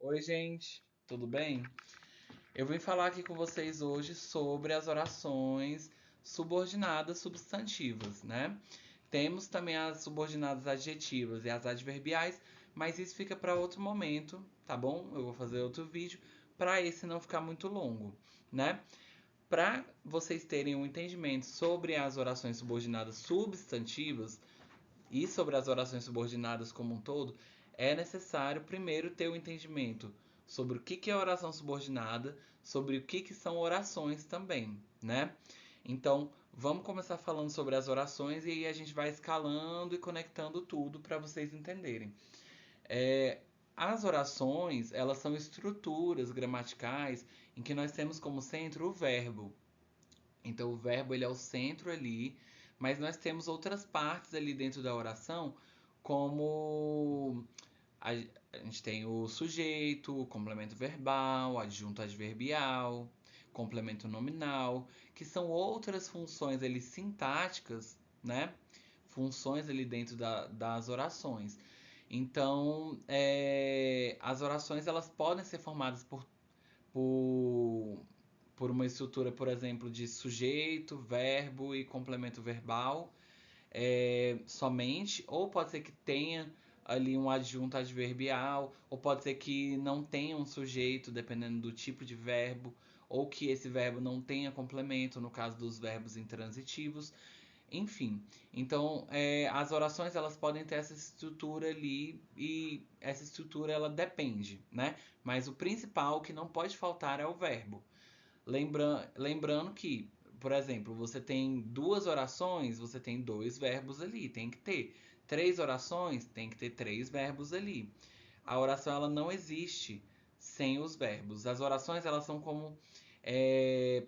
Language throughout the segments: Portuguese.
Oi, gente, tudo bem? Eu vim falar aqui com vocês hoje sobre as orações subordinadas substantivas, né? Temos também as subordinadas adjetivas e as adverbiais, mas isso fica para outro momento, tá bom? Eu vou fazer outro vídeo para esse não ficar muito longo, né? Para vocês terem um entendimento sobre as orações subordinadas substantivas, e sobre as orações subordinadas como um todo, é necessário primeiro ter o entendimento sobre o que é oração subordinada, sobre o que são orações também, né? Então, vamos começar falando sobre as orações e aí a gente vai escalando e conectando tudo para vocês entenderem. É, as orações, elas são estruturas gramaticais em que nós temos como centro o verbo. Então, o verbo ele é o centro ali, mas nós temos outras partes ali dentro da oração, como a gente tem o sujeito, o complemento verbal, adjunto adverbial, complemento nominal, que são outras funções ali sintáticas, né? Funções ali dentro das orações. Então, as orações elas podem ser formadas por, por uma estrutura, por exemplo, de sujeito, verbo e complemento verbal somente, ou pode ser que tenha ali um adjunto adverbial, ou pode ser que não tenha um sujeito, dependendo do tipo de verbo, ou que esse verbo não tenha complemento, no caso dos verbos intransitivos. Enfim, então as orações elas podem ter essa estrutura ali e essa estrutura ela depende, né? Mas o principal que não pode faltar é o verbo. Lembrando que, por exemplo, você tem duas orações, você tem dois verbos ali, tem que ter. Três orações, tem que ter três verbos ali. A oração ela não existe sem os verbos. As orações elas são como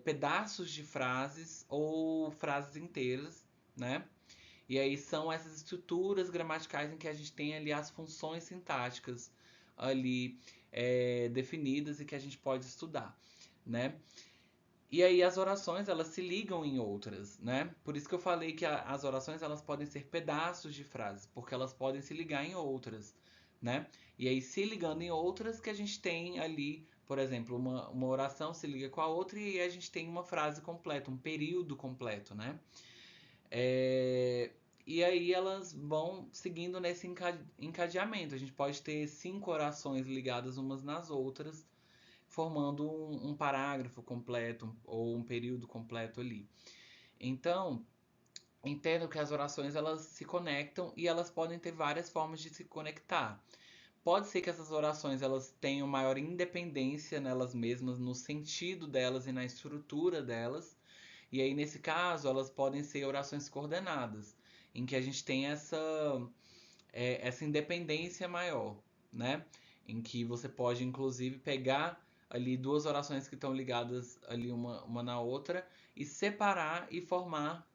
pedaços de frases ou frases inteiras, né? E aí são essas estruturas gramaticais em que a gente tem ali as funções sintáticas ali definidas e que a gente pode estudar, né? E aí as orações elas se ligam em outras, né? Por isso que eu falei que as orações elas podem ser pedaços de frases, porque elas podem se ligar em outras, né? E aí se ligando em outras que a gente tem ali, por exemplo, uma oração se liga com a outra e a gente tem uma frase completa, um período completo, né? É, E aí elas vão seguindo nesse encadeamento. A gente pode ter cinco orações ligadas umas nas outras, formando um parágrafo completo ou um período completo ali. Então, entendo que as orações elas se conectam e elas podem ter várias formas de se conectar. Pode ser que essas orações elas tenham maior independência nelas mesmas, no sentido delas e na estrutura delas. E aí, nesse caso, elas podem ser orações coordenadas, em que a gente tem essa independência maior, né? Em que você pode, inclusive, pegar ali duas orações que estão ligadas ali uma na outra e separar e formar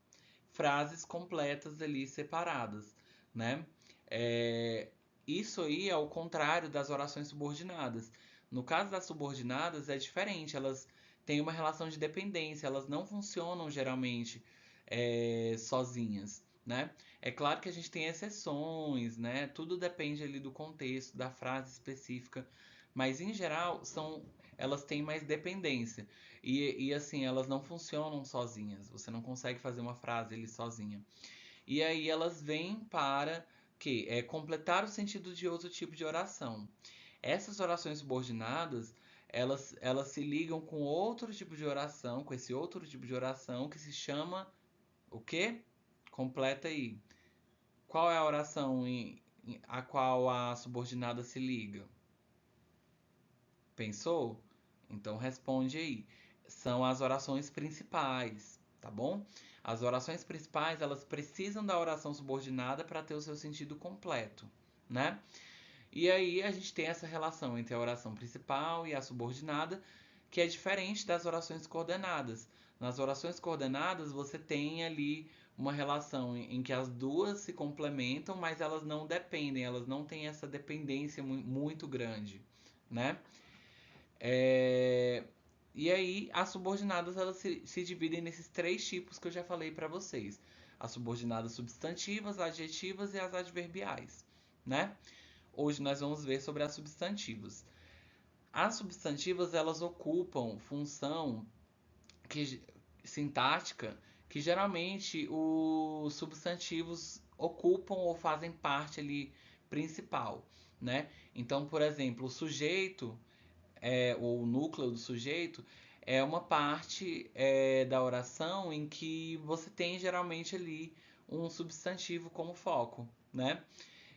frases completas ali separadas, né? É, Isso aí é o contrário das orações subordinadas. No caso das subordinadas é diferente, elas têm uma relação de dependência, elas não funcionam geralmente sozinhas, né? É claro que a gente tem exceções, né? Tudo depende ali do contexto, da frase específica, mas em geral elas têm mais dependência. E assim, elas não funcionam sozinhas. Você não consegue fazer uma frase ali sozinha. E aí elas vêm para que completar o sentido de outro tipo de oração. Essas orações subordinadas, elas se ligam com outro tipo de oração, com esse outro tipo de oração que se chama o quê? Completa aí. Qual é a oração a qual a subordinada se liga? Pensou? Então responde aí. São as orações principais, tá bom? As orações principais, elas precisam da oração subordinada para ter o seu sentido completo, né? E aí a gente tem essa relação entre a oração principal e a subordinada, que é diferente das orações coordenadas. Nas orações coordenadas, você tem ali uma relação em que as duas se complementam, mas elas não dependem, elas não têm essa dependência muito grande, né? É, E aí, as subordinadas elas se dividem nesses três tipos que eu já falei para vocês: as subordinadas substantivas, adjetivas e as adverbiais, né? Hoje nós vamos ver sobre as substantivas. As substantivas, elas ocupam função que, sintática que geralmente os substantivos ocupam ou fazem parte ali principal, né? Então, por exemplo, o sujeito, ou o núcleo do sujeito, é uma parte da oração em que você tem geralmente ali um substantivo como foco, né?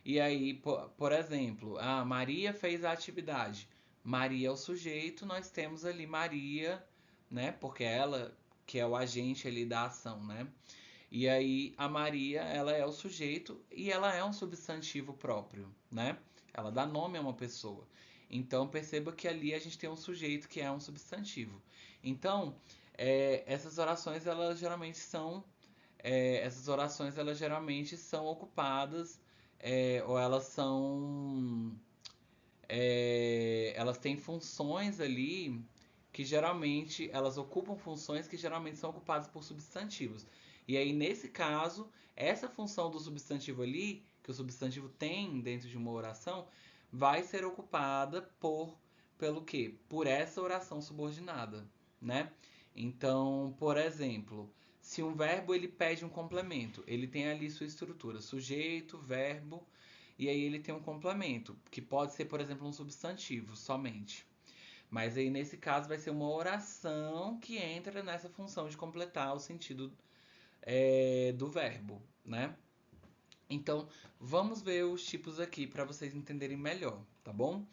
E aí, por exemplo, a Maria fez a atividade. Maria é o sujeito, nós temos ali Maria, né? Porque ela que é o agente ali da ação, né? E aí a Maria, ela é o sujeito e ela é um substantivo próprio, né? Ela dá nome a uma pessoa. Então perceba que ali a gente tem um sujeito que é um substantivo. Então, essas orações elas geralmente são ocupadas, ou elas têm funções ali que geralmente elas ocupam funções que geralmente são ocupadas por substantivos. E aí nesse caso, essa função do substantivo ali, que o substantivo tem dentro de uma oração, vai ser ocupada pelo quê? Por essa oração subordinada, né? Então, por exemplo, se um verbo ele pede um complemento, ele tem ali sua estrutura, sujeito, verbo, e aí ele tem um complemento, que pode ser, por exemplo, um substantivo somente. Mas aí nesse caso vai ser uma oração que entra nessa função de completar o sentido do verbo, né? Então, vamos ver os tipos aqui para vocês entenderem melhor, tá bom?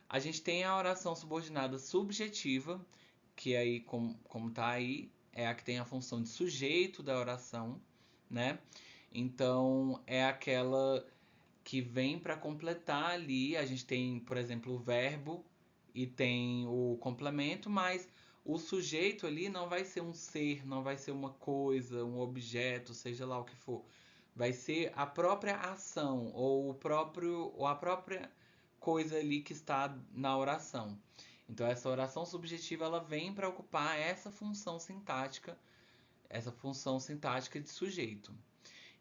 A gente tem a oração subordinada subjetiva, que aí, como tá aí, é a que tem a função de sujeito da oração, né? Então, é aquela que vem para completar ali. A gente tem, por exemplo, o verbo e tem o complemento, mas o sujeito ali não vai ser um ser, não vai ser uma coisa, um objeto, seja lá o que for. Vai ser a própria ação ou a própria coisa ali que está na oração. Então essa oração subjetiva ela vem para ocupar essa função sintática de sujeito.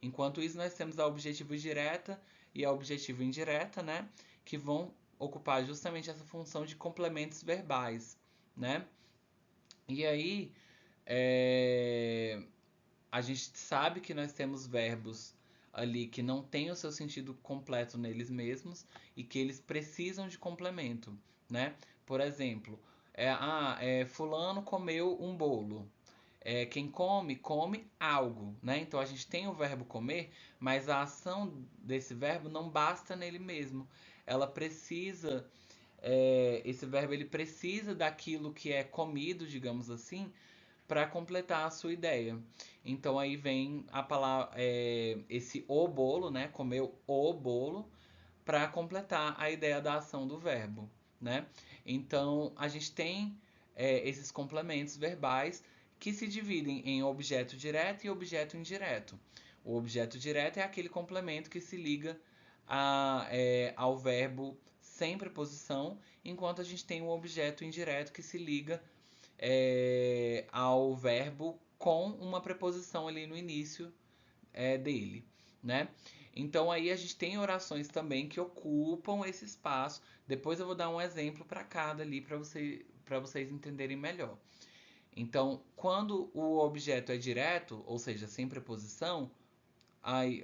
Enquanto isso, nós temos a objetiva direta e a objetiva indireta, né? Que vão ocupar justamente essa função de complementos verbais, né? E aí, a gente sabe que nós temos verbos ali que não têm o seu sentido completo neles mesmos e que eles precisam de complemento, né? Por exemplo, fulano comeu um bolo. Quem come, come algo, né? Então a gente tem o verbo comer, mas a ação desse verbo não basta nele mesmo. Ela precisa, esse verbo ele precisa daquilo que é comido, digamos assim, para completar a sua ideia. Então aí vem a palavra, esse o bolo, né? Comeu o bolo, para completar a ideia da ação do verbo, né? Então a gente tem esses complementos verbais que se dividem em objeto direto e objeto indireto. O objeto direto é aquele complemento que se liga ao verbo sem preposição, enquanto a gente tem o objeto indireto que se liga ao verbo com uma preposição ali no início dele, né? Então aí a gente tem orações também que ocupam esse espaço. Depois eu vou dar um exemplo para cada ali para vocês entenderem melhor. Então, quando o objeto é direto, ou seja, sem preposição,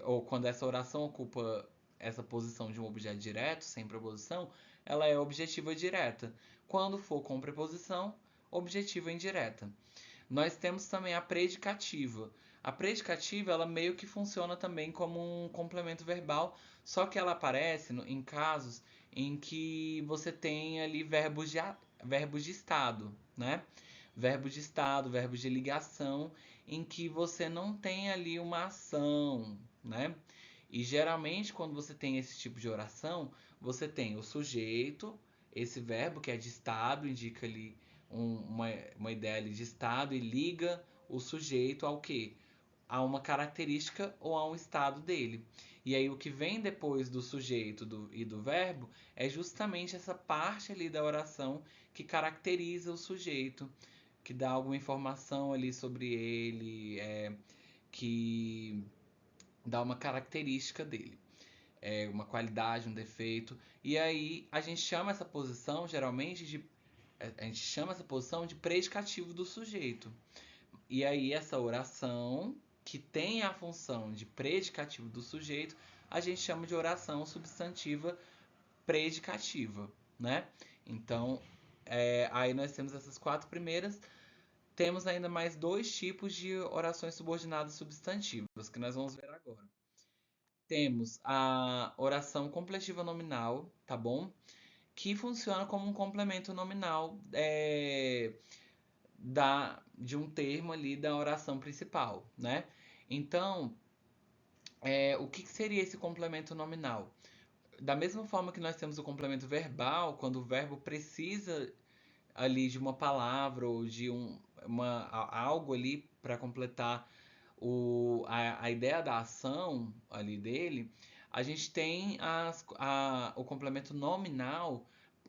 ou quando essa oração ocupa essa posição de um objeto direto, sem preposição, ela é objetiva direta. Quando for com preposição, objetiva indireta. Nós temos também a predicativa. A predicativa, ela meio que funciona também como um complemento verbal, só que ela aparece em casos em que você tem ali verbos de estado, né? Verbos de estado, verbos de ligação, em que você não tem ali uma ação, né? E geralmente, quando você tem esse tipo de oração, você tem o sujeito, esse verbo que é de estado, indica ali uma ideia ali de estado e liga o sujeito ao quê? A uma característica ou a um estado dele. E aí o que vem depois do sujeito e do verbo é justamente essa parte ali da oração que caracteriza o sujeito, que dá alguma informação ali sobre ele, que dá uma característica dele. uma qualidade, um defeito. E aí a gente chama essa posição geralmente a gente chama essa posição de predicativo do sujeito. E aí essa oração que tem a função de predicativo do sujeito, a gente chama de oração substantiva predicativa, né? Então, aí nós temos essas quatro primeiras. Temos ainda mais dois tipos de orações subordinadas substantivas que nós vamos ver agora. Temos a oração completiva nominal, tá bom? Que funciona como um complemento nominal de um termo ali da oração principal, né? Então, o que seria esse complemento nominal? Da mesma forma que nós temos o complemento verbal, quando o verbo precisa ali de uma palavra ou de algo ali para completar a ideia da ação ali dele, a gente tem o complemento nominal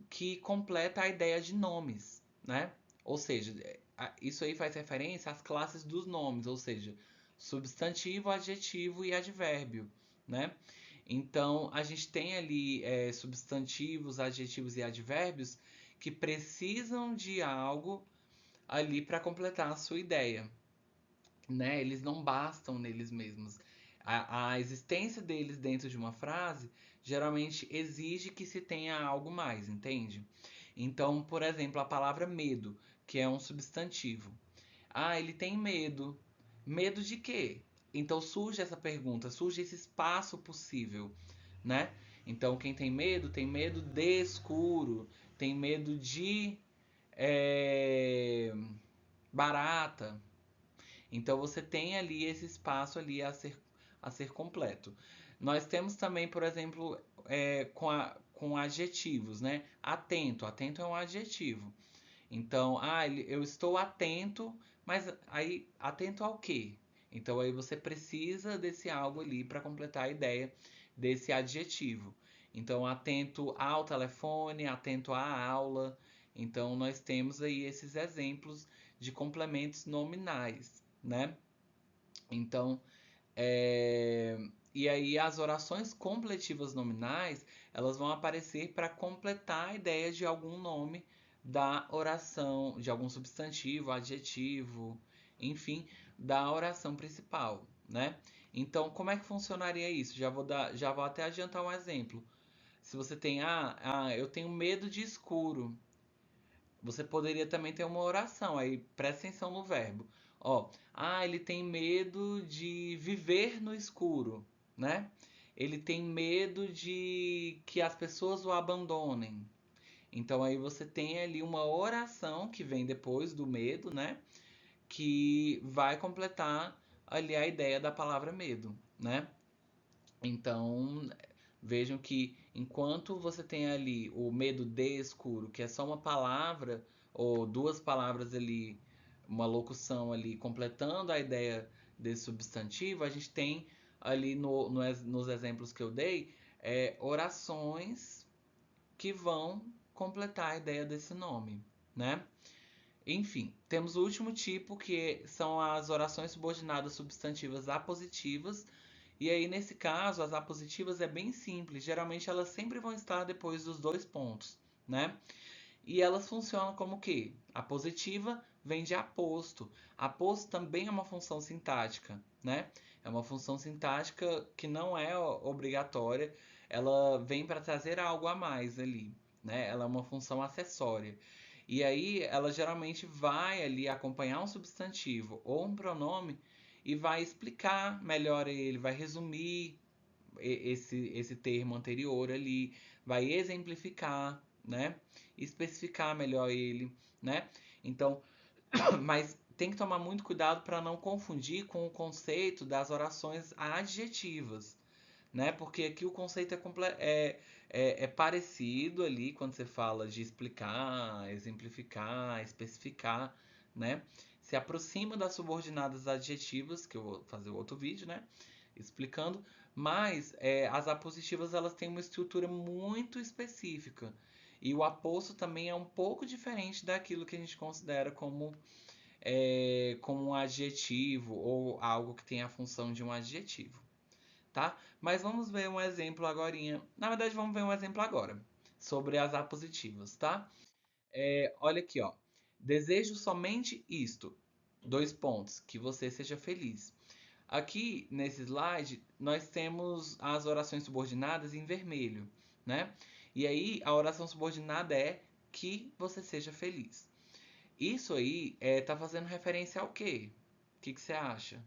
que completa a ideia de nomes, né? Ou seja, isso aí faz referência às classes dos nomes, ou seja, substantivo, adjetivo e advérbio, né? Então, a gente tem ali substantivos, adjetivos e advérbios que precisam de algo ali para completar a sua ideia, né? Eles não bastam neles mesmos. A existência deles dentro de uma frase geralmente exige que se tenha algo mais, entende? Então, por exemplo, a palavra medo, que é um substantivo. Ah, ele tem medo. Medo de quê? Então surge essa pergunta, surge esse espaço possível, né? Então quem tem medo de escuro, tem medo de é, barata. Então você tem ali esse espaço ali a ser completo. Nós temos também, por exemplo, com adjetivos, né? Atento. Atento é um adjetivo. Então, eu estou atento, mas aí atento ao quê? Então aí você precisa desse algo ali para completar a ideia desse adjetivo. Então, atento ao telefone, atento à aula. Então, nós temos aí esses exemplos de complementos nominais, né? Então, e aí as orações completivas nominais, elas vão aparecer para completar a ideia de algum nome da oração, de algum substantivo, adjetivo, enfim, da oração principal, né? Então, como é que funcionaria isso? Já vou até adiantar um exemplo. Se você tem, eu tenho medo de escuro. Você poderia também ter uma oração, aí presta atenção no verbo. Ó, ele tem medo de viver no escuro, né? Ele tem medo de que as pessoas o abandonem. Então aí você tem ali uma oração que vem depois do medo, né? Que vai completar ali a ideia da palavra medo, né? Então, vejam que enquanto você tem ali o medo de escuro, que é só uma palavra ou duas palavras ali, uma locução ali completando a ideia desse substantivo, a gente tem ali nos exemplos que eu dei orações que vão completar a ideia desse nome, né? Enfim, temos o último tipo que são as orações subordinadas substantivas apositivas. E aí, nesse caso, as apositivas é bem simples. Geralmente elas sempre vão estar depois dos dois pontos, né? E elas funcionam como o quê? A positiva vem de aposto. Aposto também é uma função sintática, né? É uma função sintática que não é obrigatória. Ela vem para trazer algo a mais ali, né? Ela é uma função acessória. E aí ela geralmente vai ali acompanhar um substantivo ou um pronome e vai explicar melhor ele, vai resumir esse termo anterior ali, vai exemplificar, né? Especificar melhor ele, né? Então, mas tem que tomar muito cuidado para não confundir com o conceito das orações adjetivas, né? Porque aqui o conceito é parecido ali quando você fala de explicar, exemplificar, especificar, né? Se aproxima das subordinadas adjetivas, que eu vou fazer outro vídeo, né? Explicando, mas as apositivas elas têm uma estrutura muito específica. E o aposto também é um pouco diferente daquilo que a gente considera como um adjetivo ou algo que tem a função de um adjetivo, tá? Mas vamos ver um exemplo agorinha. Na verdade, vamos ver um exemplo agora sobre as apositivas, tá? Olha aqui, ó. Desejo somente isto. Dois pontos. Que você seja feliz. Aqui nesse slide, nós temos as orações subordinadas em vermelho, né? E aí, a oração subordinada é que você seja feliz. Isso aí tá fazendo referência ao quê? O que você acha?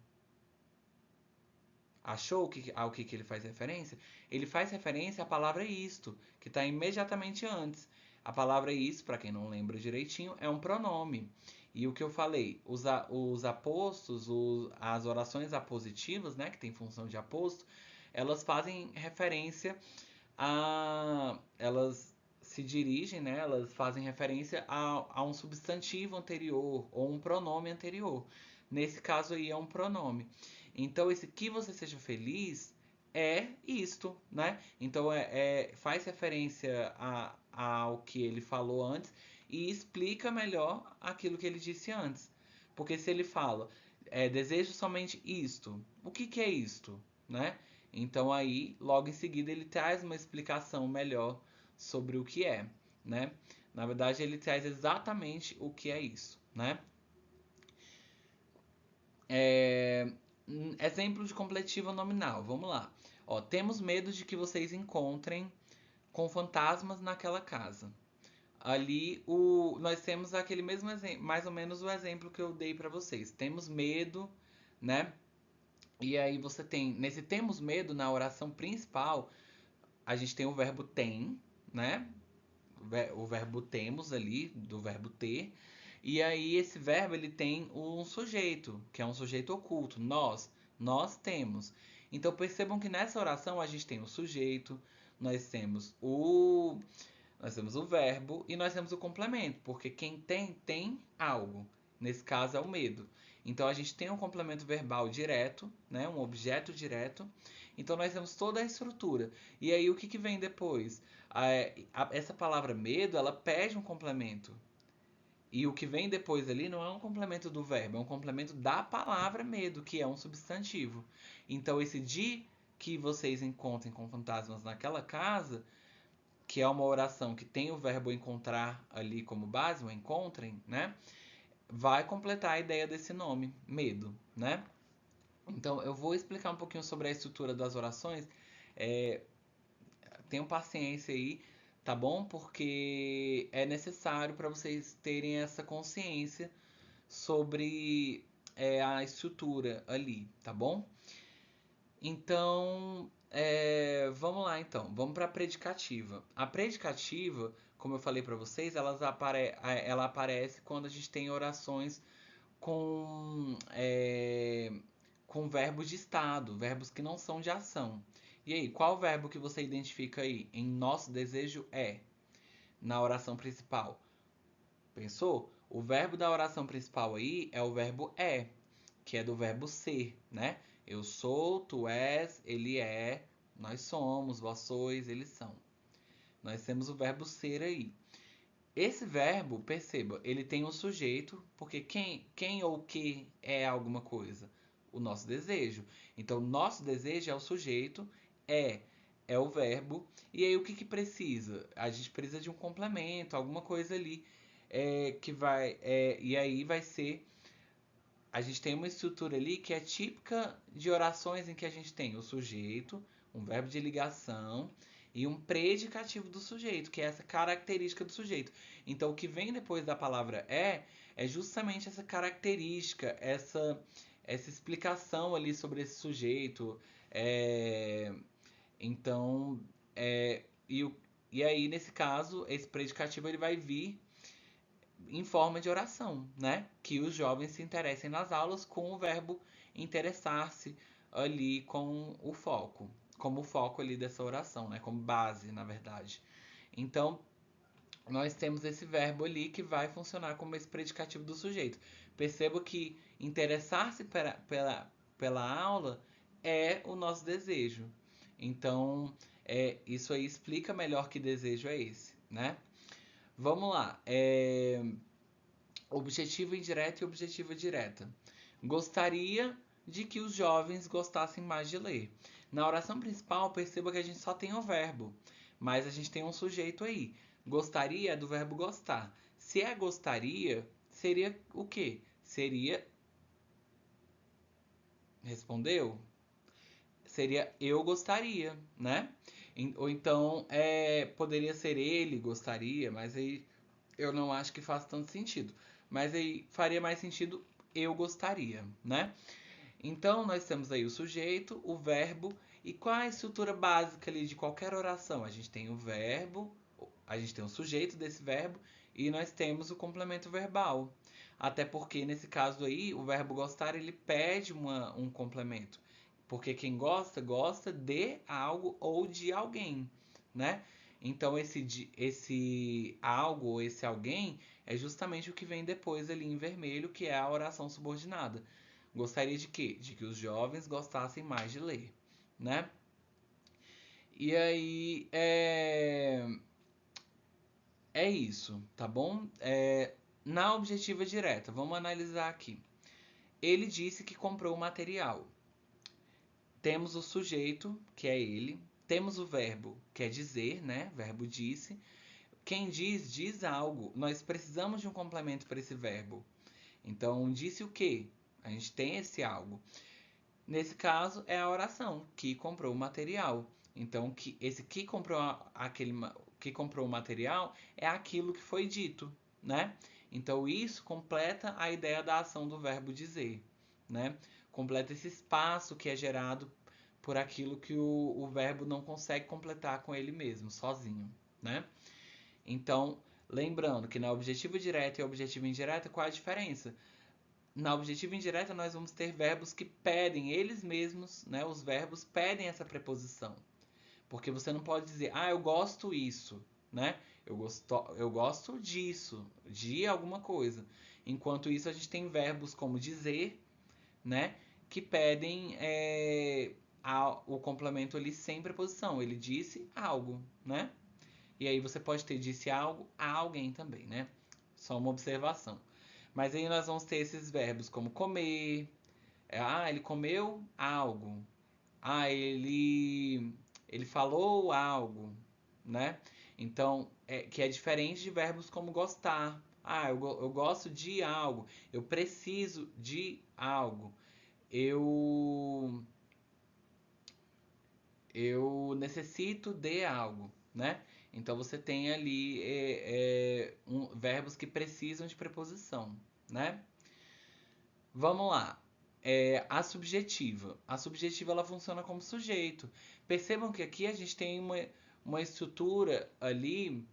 Achou ao que ele faz referência? Ele faz referência à palavra isto, que está imediatamente antes. A palavra isto, para quem não lembra direitinho, é um pronome. E o que eu falei, os apostos, as orações apositivas, né, que tem função de aposto, elas fazem referência a. Elas se dirigem, né, elas fazem referência a um substantivo anterior ou um pronome anterior. Nesse caso aí é um pronome. Então, esse que você seja feliz é isto, né? Então, faz referência ao que ele falou antes e explica melhor aquilo que ele disse antes. Porque se ele fala, desejo somente isto, o que é isto, né? Então, aí, logo em seguida, ele traz uma explicação melhor sobre o que é, né? Na verdade, ele traz exatamente o que é isso, né? É, exemplo de completiva nominal, vamos lá. Ó, temos medo de que vocês encontrem com fantasmas naquela casa. Ali nós temos aquele mesmo exemplo, mais ou menos o exemplo que eu dei para vocês. Temos medo, né? E aí você tem, nesse temos medo, na oração principal, a gente tem o verbo tem, né? O verbo temos ali, do verbo ter. E aí esse verbo ele tem um sujeito, que é um sujeito oculto, nós temos. Então percebam que nessa oração a gente tem o sujeito, nós temos o verbo e nós temos o complemento, porque quem tem algo. Nesse caso é o medo. Então a gente tem um complemento verbal direto, né, um objeto direto. Então nós temos toda a estrutura. E aí o que vem depois? Essa palavra medo, ela pede um complemento. E o que vem depois ali não é um complemento do verbo, é um complemento da palavra medo, que é um substantivo. Então esse de que vocês encontrem com fantasmas naquela casa, que é uma oração que tem o verbo encontrar ali como base, o encontrem, né? Vai completar a ideia desse nome, medo, né? Então eu vou explicar um pouquinho sobre a estrutura das orações. É, Tenham paciência aí, tá bom? Porque é necessário para vocês terem essa consciência sobre a estrutura ali, tá bom? Então, vamos lá então, vamos para a predicativa. A predicativa, como eu falei para vocês, ela aparece quando a gente tem orações com verbos de estado, verbos que não são de ação. E aí, qual verbo que você identifica aí? Em nosso desejo é, na oração principal. Pensou? O verbo da oração principal aí é o verbo é, que é do verbo ser, né? Eu sou, tu és, ele é, nós somos, vós sois, eles são. Nós temos o verbo ser aí. Esse verbo, perceba, ele tem um sujeito, porque quem ou que é alguma coisa? O nosso desejo. Então, nosso desejo é o sujeito, é é o verbo. E aí, o que precisa? A gente precisa de um complemento, alguma coisa ali que vai. E aí vai ser. A gente tem uma estrutura ali que é típica de orações em que a gente tem o sujeito, um verbo de ligação e um predicativo do sujeito, que é essa característica do sujeito. Então, o que vem depois da palavra é justamente essa característica, essa explicação ali sobre esse sujeito. É, então, é, e, e aí, nesse caso, esse predicativo ele vai vir em forma de oração, né? Que os jovens se interessem nas aulas com o verbo interessar-se ali com o foco, como o foco ali dessa oração, né? Como base, na verdade. Então, nós temos esse verbo ali que vai funcionar como esse predicativo do sujeito. Perceba que interessar-se pela aula é o nosso desejo. Então, isso aí explica melhor que desejo é esse, né? Vamos lá. Objetivo indireto e objetiva direta. Gostaria de que os jovens gostassem mais de ler. Na oração principal, perceba que a gente só tem o verbo, mas a gente tem um sujeito aí. Gostaria é do verbo gostar. Se é gostaria, seria o quê? Seria. Respondeu? Seria eu gostaria, né? Ou então poderia ser ele gostaria, mas aí eu não acho que faz tanto sentido. Mas aí faria mais sentido eu gostaria, né? Então nós temos aí o sujeito, o verbo e qual é a estrutura básica ali de qualquer oração? A gente tem o verbo, a gente tem o sujeito desse verbo e nós temos o complemento verbal. Até porque nesse caso aí, o verbo gostar ele pede um complemento. Porque quem gosta, gosta de algo ou de alguém, né? Então esse algo ou esse alguém é justamente o que vem depois ali em vermelho, que é a oração subordinada. Gostaria de quê? De que os jovens gostassem mais de ler, né? E aí é isso, tá bom? Na objetiva direta, vamos analisar aqui. Ele disse que comprou o material. Temos o sujeito, que é ele. Temos o verbo, que é dizer, né? Verbo disse. Quem diz, diz algo. Nós precisamos de um complemento para esse verbo. Então, disse o quê? A gente tem esse algo. Nesse caso, é a oração, que comprou o material. Então, esse que comprou que comprou o material é aquilo que foi dito, né? Então, isso completa a ideia da ação do verbo dizer, né? Completa esse espaço que é gerado por aquilo que o verbo não consegue completar com ele mesmo, sozinho, né? Então, lembrando que na objetiva direta e objetiva indireta, qual é a diferença? Na objetiva indireta, nós vamos ter verbos que pedem, eles mesmos, né? Os verbos pedem essa preposição. Porque você não pode dizer, eu gosto isso, né? Eu gosto disso, de alguma coisa. Enquanto isso, a gente tem verbos como dizer, né? Que pedem o complemento ali sem preposição. Ele disse algo, né? E aí você pode ter disse algo a alguém também, né? Só uma observação. Mas aí nós vamos ter esses verbos como comer. Ele comeu algo. Ele falou algo, né? Então, que é diferente de verbos como gostar. Eu gosto de algo. Eu preciso de algo. Eu necessito de algo, né? Então você tem ali verbos que precisam de preposição, né? Vamos lá. A subjetiva. A subjetiva ela funciona como sujeito. Percebam que aqui a gente tem uma estrutura ali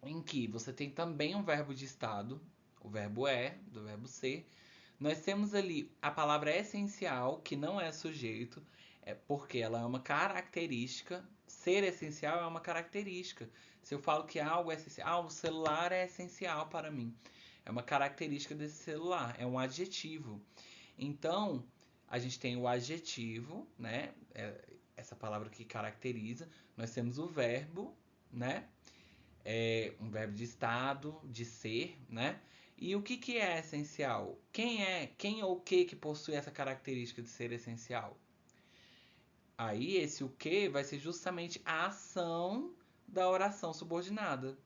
em que você tem também um verbo de estado, o verbo é, do verbo ser. Nós temos ali a palavra essencial, que não é sujeito, porque ela é uma característica. Ser essencial é uma característica. Se eu falo que algo é essencial, o celular é essencial para mim. É uma característica desse celular, é um adjetivo. Então, a gente tem o adjetivo, né? Essa palavra que caracteriza. Nós temos o verbo, né? Um verbo de estado, de ser, né? E o que é essencial? Quem ou o que possui essa característica de ser essencial? Aí esse o que vai ser justamente a ação da oração subordinada.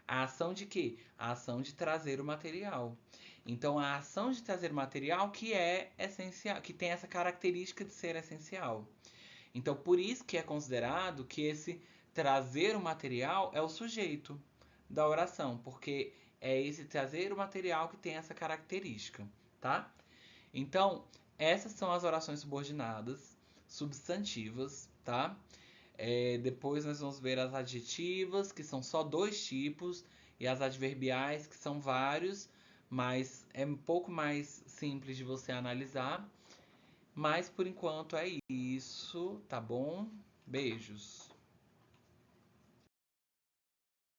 A ação de quê? A ação de trazer o material. Então a ação de trazer o material que é essencial, que tem essa característica de ser essencial. Então por isso que é considerado que esse trazer o material é o sujeito da oração, porque é esse trazer o material que tem essa característica, tá? Então, essas são as orações subordinadas, substantivas, tá? Depois nós vamos ver as adjetivas, que são só 2 tipos, e as adverbiais, que são vários, mas é um pouco mais simples de você analisar. Mas por enquanto é isso, tá bom? Beijos.